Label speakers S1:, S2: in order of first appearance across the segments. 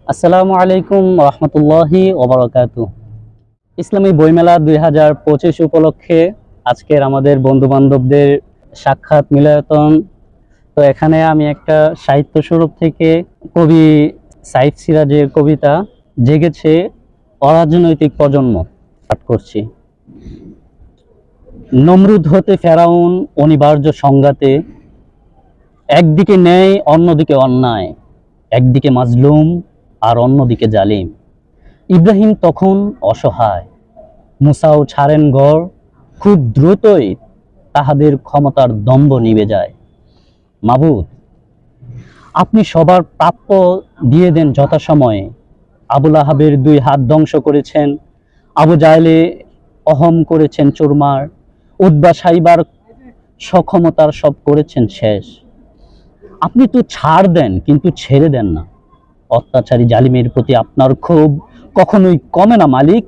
S1: আসসালামু আলাইকুম রহমতুল্লাহি ওবারাকাতুহ। ইসলামী বইমেলা 2025 উপলক্ষে আজকের আমাদের বন্ধু বান্ধবদের সাক্ষাৎ মিলায়তন। তো এখানে আমি একটা সাহিত্য স্বরূপ থেকে কবি সাইদ সিরাজের কবিতা জেগেছে অরাজনৈতিক প্রজন্ম পাঠ করছি। নমরুদ হতে ফেরাউন অনিবার্য সংঘাতে, একদিকে ন্যায় অন্যদিকে অন্যায়, একদিকে মাজলুম আর অন্যদিকে জালিম। ইব্রাহিম তখন অসহায়, মুসাও ছাড়েন ঘর, খুব দ্রুতই তাহাদের ক্ষমতার দম্ভ নিভে যায়। মাবুদ, আপনি সবার প্রাপ্য দিয়ে দেন যথাসময়ে। আবুল আহাবের 2 হাত ধ্বংস করেছেন, আবু জাহেলে অহম করেছেন চুরমার, উতবা সাইবার সক্ষমতার সব করেছেন শেষ। আপনি তো ছাড় দেন কিন্তু ছেড়ে দেন না। অত্যাচারী জালিমের প্রতি আপনার ক্ষোভ কখনোই কমে না মালিক।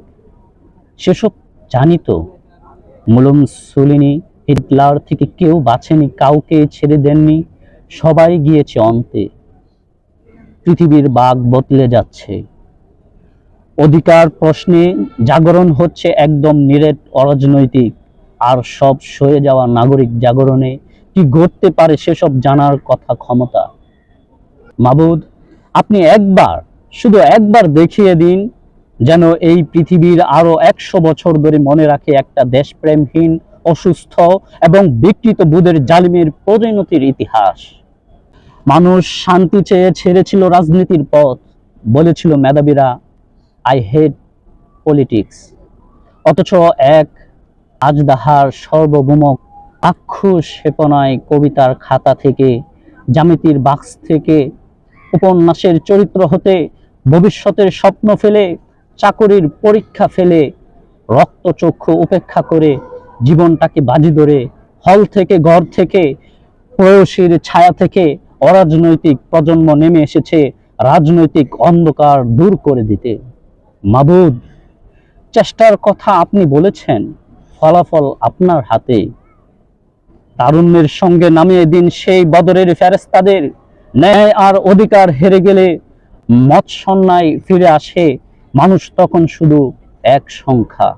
S1: সেসব জানি তো, মুসলিনি হিটলার থেকে কেউ বাঁচেনি, কাউকে ছেড়ে দেননি, সবাই গিয়েছে অন্তে। পৃথিবীর বাঘ বদলে যাচ্ছে, অধিকার প্রশ্নে জাগরণ হচ্ছে একদম নিরেট অরাজনৈতিক। আর সব সয়ে যাওয়া নাগরিক জাগরণে কি ঘটতে পারে সেসব জানার কথা ক্ষমতা। মাবুদ, আপনি একবার, শুধু একবার দেখিয়ে দিন, যেন এই পৃথিবীর আরো 100 বছর ধরে মনে রাখে একটা দেশপ্রেমহীন, অসুস্থ এবং বিকৃত বুধের জালিমের পরিণতির ইতিহাস। মানুষ শান্তি চেয়ে ছেড়েছিল রাজনীতির পথ, বলেছিল মেধাবীরা আই হেট পলিটিক্স। অথচ এক আজদাহার সর্বভৌমক আক্ষুষ ক্ষেপণায় কবিতার খাতা থেকে, জ্যামিতির বাক্স থেকে, উপন্যাসের চরিত্র হতে ভবিষ্যতের স্বপ্ন ফেলে, চাকরির পরীক্ষা ফেলে, রক্তচক্ষু উপেক্ষা করে, জীবনটাকে বাজি ধরে, হল থেকে, ঘর থেকে, প্রয়সীর ছায়া থেকে অরাজনৈতিক প্রজন্ম নেমে এসেছে রাজনৈতিক অন্ধকার দূর করে দিতে। মাবুদ, চেষ্টার কথা আপনি বলেছেন, ফলাফল আপনার হাতে। তারুণ্যের সঙ্গে নামিয়ে দিন সেই বদরের ফেরেশতাদের। ন্যায় আর অধিকার হেরে গেলে মৎসন্যায় ফিরে আসে, মানুষ তখন শুধু এক সংখ্যা।